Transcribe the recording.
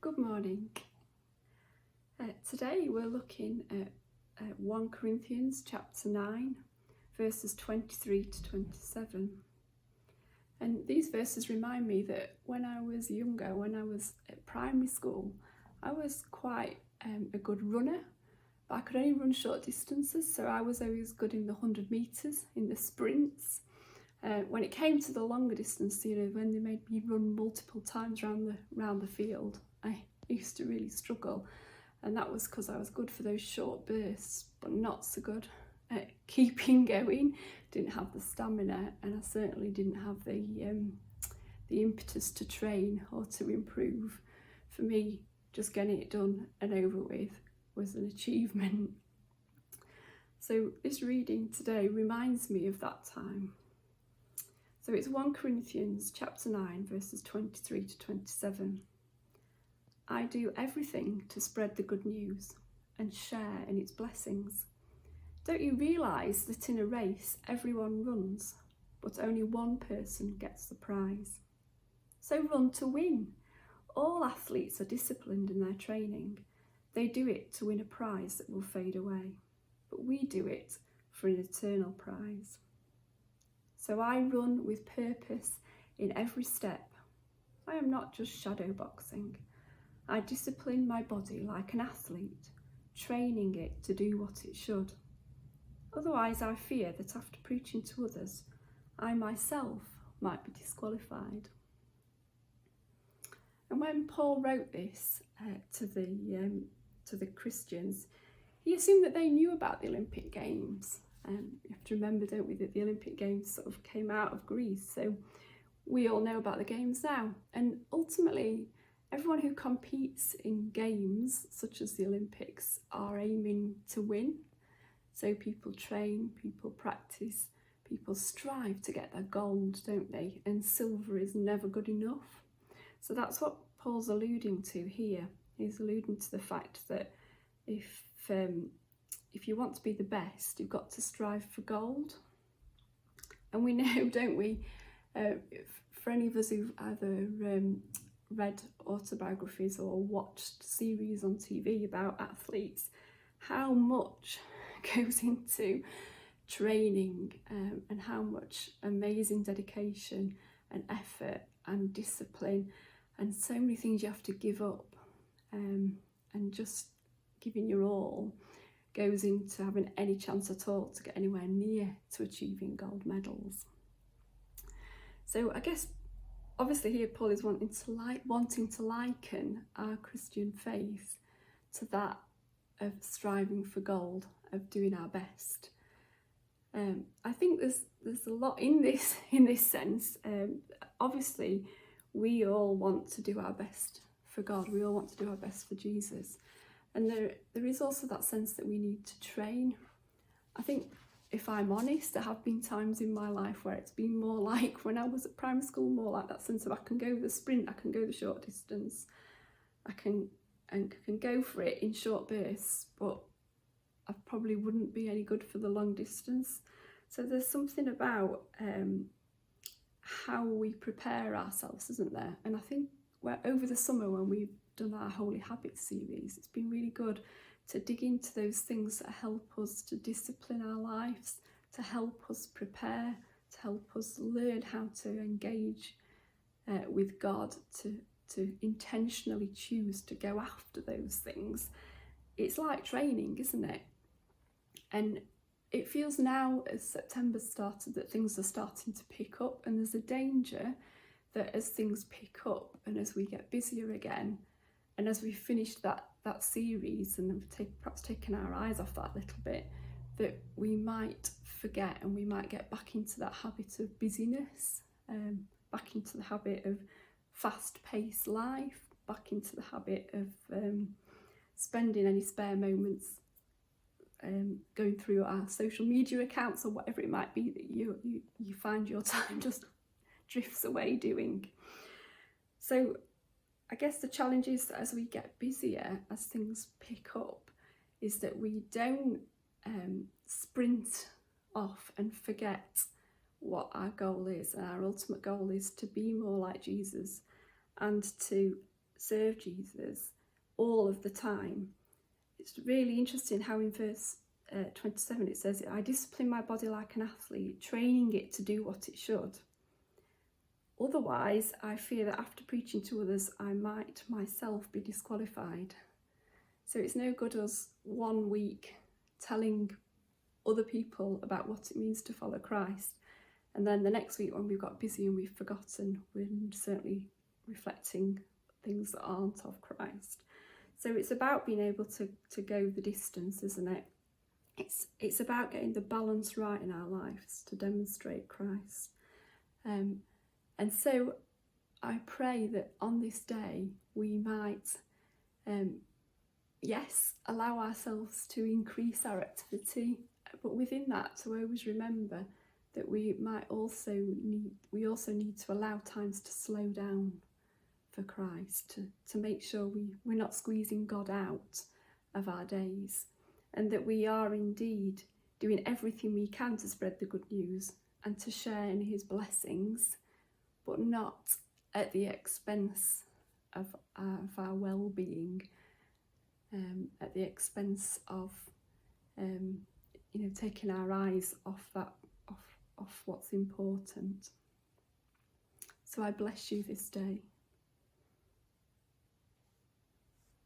Good morning. Today we're looking at 1 Corinthians chapter 9 verses 23 to 27. And these verses remind me that when I was younger, when I was at primary school, I was quite a good runner, but I could only run short distances, so I was always good in the 100 metres, in the sprints. When it came to the longer distance, when they made me run multiple times round the field, I used to really struggle, and that was because I was good for those short bursts, but not so good at keeping going. Didn't have the stamina, and I certainly didn't have the impetus to train or to improve. For me, just getting it done and over with was an achievement. So this reading today reminds me of that time. So it's 1 Corinthians chapter 9 verses 23 to 27. I do everything to spread the good news and share in its blessings. Don't you realise that in a race everyone runs, but only one person gets the prize? So run to win. All athletes are disciplined in their training. They do it to win a prize that will fade away, but we do it for an eternal prize. So I run with purpose in every step. I am not just shadow boxing. I discipline my body like an athlete, training it to do what it should. Otherwise, I fear that after preaching to others, I myself might be disqualified. And when Paul wrote this to the Christians, he assumed that they knew about the Olympic Games. You have to remember, don't we, that the Olympic Games sort of came out of Greece, so we all know about the Games now. And ultimately, everyone who competes in games, such as the Olympics, are aiming to win. So people train, people practice, people strive to get their gold, don't they? And silver is never good enough. So that's what Paul's alluding to here. He's alluding to the fact that if you want to be the best, you've got to strive for gold. And we know, don't we, for any of us who've either read autobiographies or watched series on TV about athletes, how much goes into training and how much amazing dedication and effort and discipline and so many things you have to give up, and just giving your all goes into having any chance at all to get anywhere near to achieving gold medals. So I guess obviously here Paul is wanting to liken our Christian faith to that of striving for gold, of doing our best. I think there's a lot in this sense. Obviously we all want to do our best for God, we all want to do our best for Jesus. And there is also that sense that we need to train. I think, if I'm honest, there have been times in my life where it's been more like when I was at primary school, more like that sense of I can go the sprint, I can go the short distance, I can go for it in short bursts, but I probably wouldn't be any good for the long distance. So there's something about how we prepare ourselves, isn't there? And I think over the summer when we've done our Holy Habits series, it's been really good to dig into those things that help us to discipline our lives, to help us prepare, to help us learn how to engage with God, to intentionally choose to go after those things. It's like training, isn't it? And it feels now, as September started, that things are starting to pick up, and there's a danger that as things pick up and as we get busier again, and as we finished that series and have perhaps taken our eyes off that a little bit, that we might forget and we might get back into that habit of busyness, back into the habit of fast-paced life, back into the habit of spending any spare moments going through our social media accounts or whatever it might be that you find your time just drifts away doing. So I guess the challenge is that as we get busier, as things pick up, is that we don't sprint off and forget what our goal is. And our ultimate goal is to be more like Jesus and to serve Jesus all of the time. It's really interesting how in verse 27 it says, I discipline my body like an athlete, training it to do what it should. Otherwise, I fear that after preaching to others, I might myself be disqualified. So it's no good us 1 week telling other people about what it means to follow Christ, and then the next week when we've got busy and we've forgotten, we're certainly reflecting things that aren't of Christ. So it's about being able to go the distance, isn't it? It's about getting the balance right in our lives to demonstrate Christ. And so I pray that on this day we might, yes, allow ourselves to increase our activity, but within that to always remember that we also need to allow times to slow down for Christ, to make sure we're not squeezing God out of our days, and that we are indeed doing everything we can to spread the good news and to share in his blessings, but not at the expense of our well-being, at the expense of taking our eyes off what's important. So I bless you this day.